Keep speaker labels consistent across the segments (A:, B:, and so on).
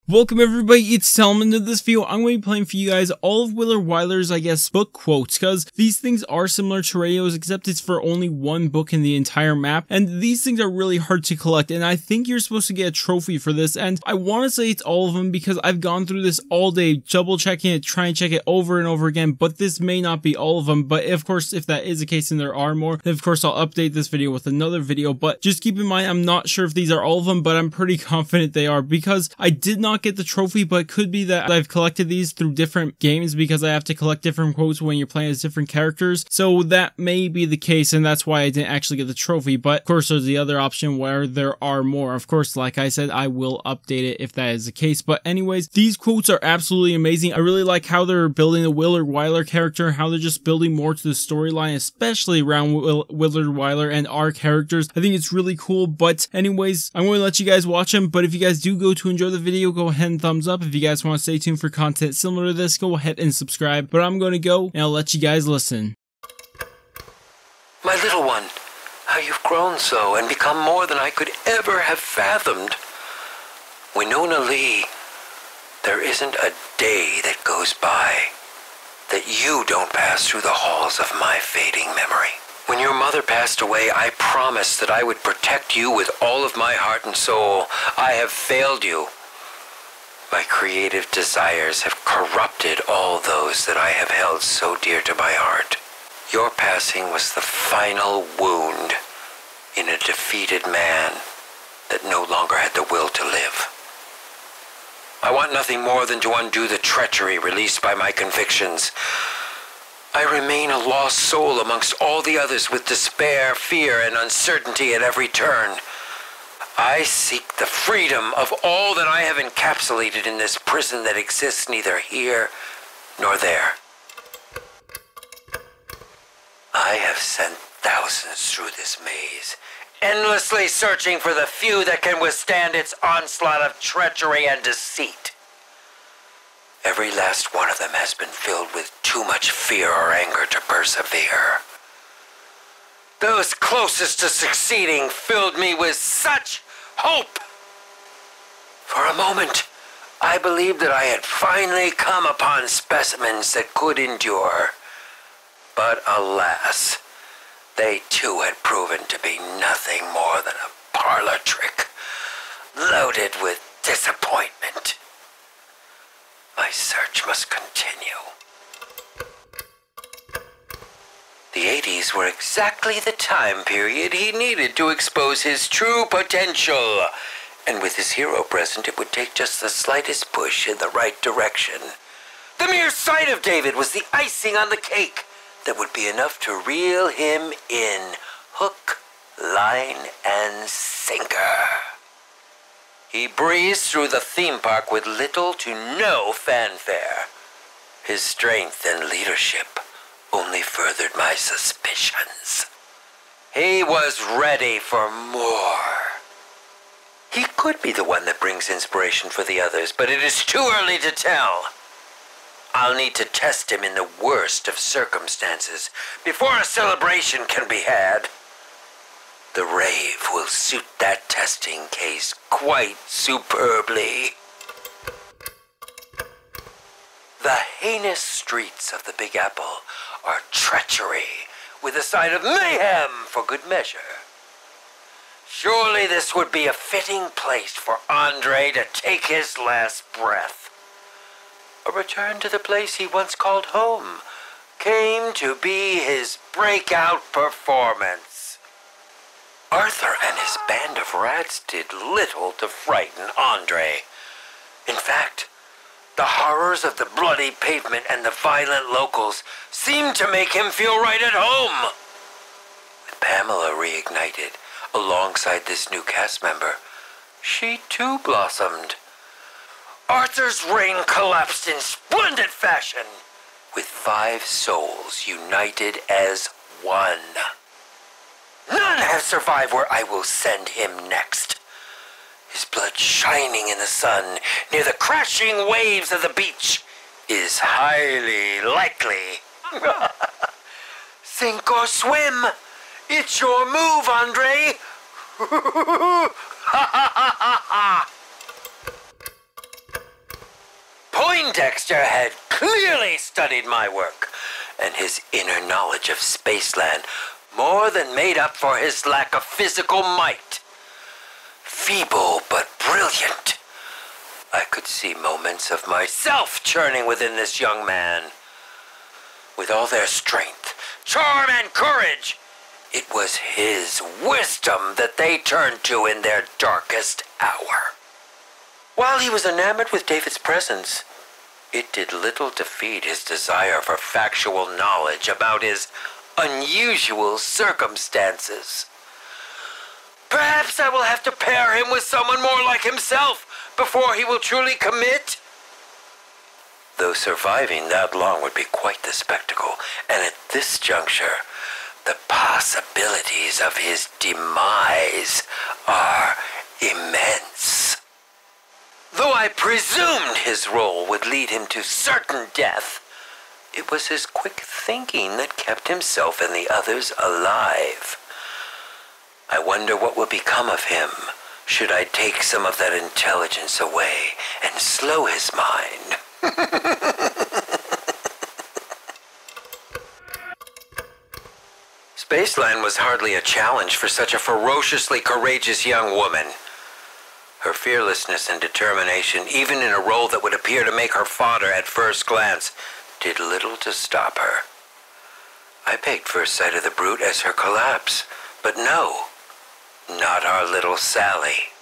A: Welcome everybody, it's Salmon. In this video, I'm going to be playing for you guys all of Willard's, I guess, book quotes, because these things are similar to radios, except it's for only one book in the entire map, and these things are really hard to collect, and I think you're supposed to get a trophy for this, and I want to say it's all of them, because I've gone through this all day, double checking it, trying to check it over and over again, but this may not be all of them, but of course, if that is the case and there are more, then of course I'll update this video with another video, but just keep in mind, I'm not sure if these are all of them, but I'm pretty confident they are, because I did not get the trophy, but it could be that I've collected these through different games because I have to collect different quotes when you're playing as different characters, so that may be the case, and that's why I didn't actually get the trophy. But of course there's the other option where there are more. Of course, like I said, I will update it if that is the case, but anyways, these quotes are absolutely amazing. I really like how they're building the Willard character, how they're just building more to the storyline, especially around Willard and our characters. I think it's really cool, but anyways, I'm going to let you guys watch them, but if you guys do go to enjoy the video, go ahead and thumbs up. If you guys want to stay tuned for content similar to this, go ahead and subscribe, but I'm going to go and I'll let you guys listen.
B: My little one, how you've grown so and become more than I could ever have fathomed. Winona Lee, there isn't a day that goes by that you don't pass through the halls of my fading memory. When your mother passed away, I promised that I would protect you with all of my heart and soul. I have failed you. My creative desires have corrupted all those that I have held so dear to my heart. Your passing was the final wound in a defeated man that no longer had the will to live. I want nothing more than to undo the treachery released by my convictions. I remain a lost soul amongst all the others with despair, fear, and uncertainty at every turn. I seek the freedom of all that I have encapsulated in this prison that exists neither here nor there. I have sent thousands through this maze, endlessly searching for the few that can withstand its onslaught of treachery and deceit. Every last one of them has been filled with too much fear or anger to persevere. Those closest to succeeding filled me with such hope. For a moment, I believed that I had finally come upon specimens that could endure. But alas, they too had proven to be nothing more than a parlor trick, loaded with disappointment. My search must continue. The 80s were exactly the time period he needed to expose his true potential. And with his hero present, it would take just the slightest push in the right direction. The mere sight of David was the icing on the cake that would be enough to reel him in, hook, line, and sinker. He breezed through the theme park with little to no fanfare. His strength and leadership only furthered my suspicions. He was ready for more. He could be the one that brings inspiration for the others, but it is too early to tell. I'll need to test him in the worst of circumstances before a celebration can be had. The rave will suit that testing case quite superbly. The heinous streets of the Big Apple are treachery with a side of mayhem for good measure. Surely this would be a fitting place for Andre to take his last breath. A return to the place he once called home came to be his breakout performance. Arthur and his band of rats did little to frighten Andre. In fact, the horrors of the bloody pavement and the violent locals seemed to make him feel right at home. With Pamela reignited alongside this new cast member, she too blossomed. Arthur's reign collapsed in splendid fashion, with 5 souls united as one. None have survived where I will send him next. His blood shining in the sun near the crashing waves of the beach is highly likely. Sink or swim, it's your move, Andre. Ha ha ha ha ha! Poindexter had clearly studied my work, and his inner knowledge of Spaceland more than made up for his lack of physical might. Feeble but brilliant, I could see moments of myself churning within this young man. With all their strength, charm, and courage, it was his wisdom that they turned to in their darkest hour. While he was enamored with David's presence, it did little to feed his desire for factual knowledge about his unusual circumstances. Perhaps I will have to pair him with someone more like himself before he will truly commit. Though surviving that long would be quite the spectacle, and at this juncture, the possibilities of his demise are immense. Though I presumed his role would lead him to certain death, it was his quick thinking that kept himself and the others alive. I wonder what will become of him should I take some of that intelligence away and slow his mind. Spaceland was hardly a challenge for such a ferociously courageous young woman. Her fearlessness and determination, even in a role that would appear to make her fodder at first glance, did little to stop her. I pegged first sight of the brute as her collapse, but no, not our little Sally.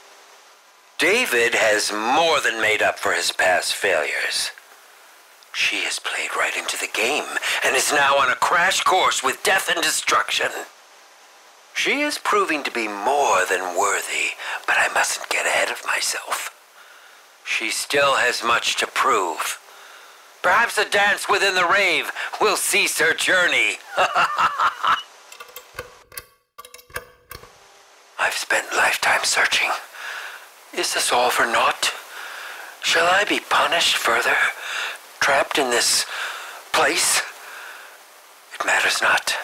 B: David has more than made up for his past failures. She has played right into the game and is now on a crash course with death and destruction. She is proving to be more than worthy, but I mustn't get ahead of myself. She still has much to prove. Perhaps a dance within the rave will cease her journey. I've spent lifetime searching. Is this all for naught? Shall I be punished further, trapped in this place? It matters not.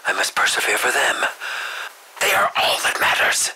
B: I must persevere for them. They are all that matters.